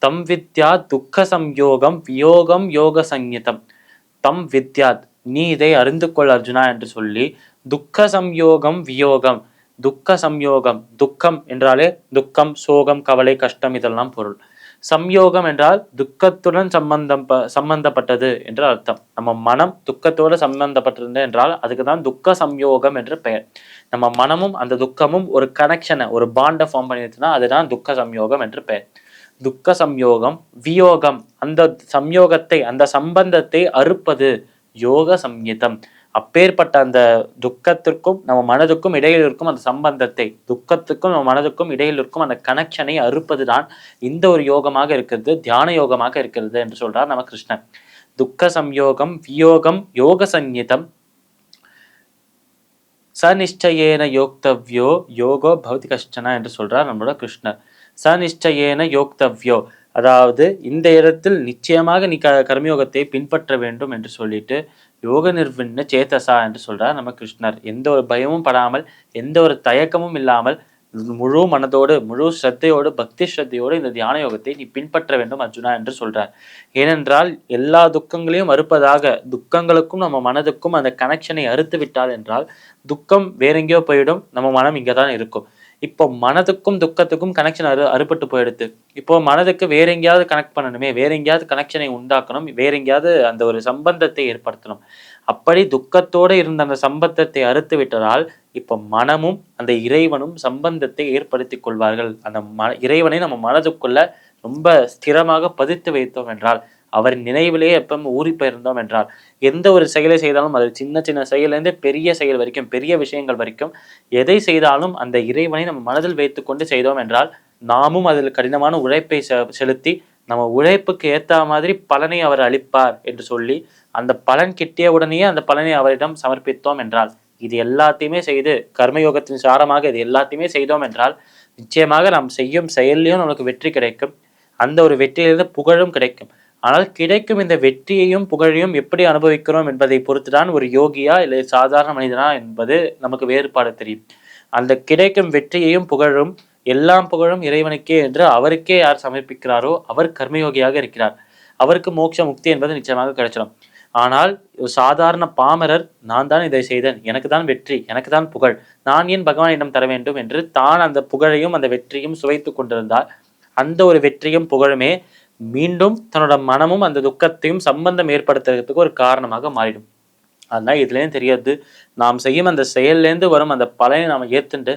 தம் வித்யாத் துக்க சம்யோகம் வியோகம் யோக சஞ்ஞிதம். தம் வித்யாத், நீ இதை அறிந்து கொள் அர்ஜுனா என்று சொல்லி, துக்க சம்யோகம் வியோகம், துக்க சம்யோகம், துக்கம் என்றாலே துக்கம், சோகம், கவலை, கஷ்டம் இதெல்லாம் பொருள். சம்யோகம் என்றால் துக்கத்துடன் சம்பந்தப்பட்டது என்று அர்த்தம். நம்ம மனம் துக்கத்தோடு சம்பந்தப்பட்டிருந்த என்றால் அதுக்கு தான் துக்க சம்யோகம் என்று பெயர். நம்ம மனமும் அந்த துக்கமும் ஒரு கனெக்ஷனை, ஒரு பாண்டை ஃபார்ம் பண்ணிடுச்சுன்னா அதுதான் துக்க சம்யோகம் என்று பெயர். துக்க சம்யோகம் வியோகம், அந்த சம்யோகத்தை, அந்த சம்பந்தத்தை அறுப்பது யோக சம்யுதம். அப்பேற்பட்ட அந்த துக்கத்திற்கும் நம்ம மனதுக்கும் இடையில் இருக்கும் அந்த சம்பந்தத்தை, துக்கத்துக்கும் நம்ம மனதுக்கும் இடையில் இருக்கும் அந்த கனெக்ஷனை அறுப்பதுதான் இந்த ஒரு யோகமாக இருக்கிறது, தியான யோகமாக இருக்கிறது என்று சொல்றார் நம்ம கிருஷ்ணன். துக்க சம்யோகம் வியோகம் யோக சஞ்ஞிதம் சநிஷ்டயேன யோக்தவ்யோ யோகோ பவதி கஷ்டனா என்று சொல்றார் நம்மளோட கிருஷ்ணர். சநிஷ்டயேன யோக்தவ்யோ, அதாவது இந்த இடத்தில் நிச்சயமாக நீ கர்மயோகத்தை பின்பற்ற வேண்டும் என்று சொல்லிட்டு யோக நிர்விண்ண சேதசா என்று சொல்றார் நம்ம கிருஷ்ணர். எந்த ஒரு பயமும் படாமல், எந்த ஒரு தயக்கமும் இல்லாமல், முழு மனதோடு, முழு ஸ்ரத்தையோடு, பக்தி ஸ்ரத்தையோடு இந்த தியான யோகத்தை நீ பின்பற்ற வேண்டும் அர்ஜுனா என்று சொல்றார். ஏனென்றால் எல்லா துக்கங்களையும் அறுப்பதாக, துக்கங்களுக்கும் நம்ம மனதுக்கும் அந்த கனெக்ஷனை அறுத்து விட்டால் என்றால் துக்கம் வேற எங்கேயோ போயிடும், நம்ம மனம் இங்கதான் இருக்கும். இப்போ மனதுக்கும் துக்கத்துக்கும் கனெக்ஷன் அறுபட்டு போயிடுது. இப்போ மனதுக்கு வேற எங்கேயாவது கனெக்ட் பண்ணணுமே, வேற எங்கேயாவது கனெக்ஷனை உண்டாக்கணும், வேற எங்கேயாவது அந்த ஒரு சம்பந்தத்தை ஏற்படுத்தணும். அப்படி துக்கத்தோடு இருந்த அந்த சம்பந்தத்தை அறுத்து விட்டதால் இப்போ மனமும் அந்த இறைவனும் சம்பந்தத்தை ஏற்படுத்தி கொள்வார்கள். அந்த இறைவனை நம்ம மனதுக்குள்ள ரொம்ப ஸ்திரமாக பதித்து வைத்தோம் என்றால், அவரின் நினைவிலேயே எப்பவும் ஊறி போயிருந்தோம் என்றால், எந்த ஒரு செயலை செய்தாலும் அது சின்ன சின்ன செயலிருந்து பெரிய செயல் வரைக்கும், பெரிய விஷயங்கள் வரைக்கும் எதை செய்தாலும் அந்த இறைவனை நம்ம மனதில் வைத்துக்கொண்டு செய்தோம் என்றால், நாமும் அதில் கடினமான உழைப்பை செலுத்தி நம்ம உழைப்புக்கு ஏற்ற மாதிரி பலனை அவர் அளிப்பார் என்று சொல்லி, அந்த பலன் கிட்டிய உடனேயே அந்த பலனை அவரிடம் சமர்ப்பித்தோம் என்றால், இது எல்லாத்தையுமே செய்து கர்மயோகத்தின் சாரமாக இது எல்லாத்தையுமே செய்தோம் என்றால் நிச்சயமாக நாம் செய்யும் செயல்லையும் நமக்கு வெற்றி கிடைக்கும். அந்த ஒரு வெற்றியிலிருந்து புகழும் கிடைக்கும். ஆனால் கிடைக்கும் இந்த வெற்றியையும் புகழையும் எப்படி அனுபவிக்கிறோம் என்பதை பொறுத்துதான் ஒரு யோகியா இல்லை சாதாரண மனிதனா என்பது நமக்கு வேறுபாடு தெரியும். அந்த கிடைக்கும் வெற்றியையும் புகழும், எல்லாம் புகழும் இறைவனுக்கே என்று அவருக்கே யார் சமர்ப்பிக்கிறாரோ அவர் கர்மயோகியாக இருக்கிறார். அவருக்கு மோட்ச முக்தி என்பது நிச்சயமாக கிடைச்சிடும். ஆனால் சாதாரண பாமரர், நான் தான் இதை செய்தேன், எனக்கு தான் வெற்றி, எனக்கு தான் புகழ், நான் ஏன் பகவானிடம் தர வேண்டும் என்று தான் அந்த புகழையும் அந்த வெற்றியும் சுவைத்து கொண்டிருந்தால் அந்த ஒரு வெற்றியும் புகழுமே மீண்டும் தன்னோட மனமும் அந்த துக்கத்தையும் சம்பந்தம் ஏற்படுத்துறதுக்கு ஒரு காரணமாக மாறிடும். அதனால இதுலேயும் தெரியாது, நாம் செய்யும் அந்த செயல்லேருந்து வரும் அந்த பலனை நாம் ஏற்றுண்டு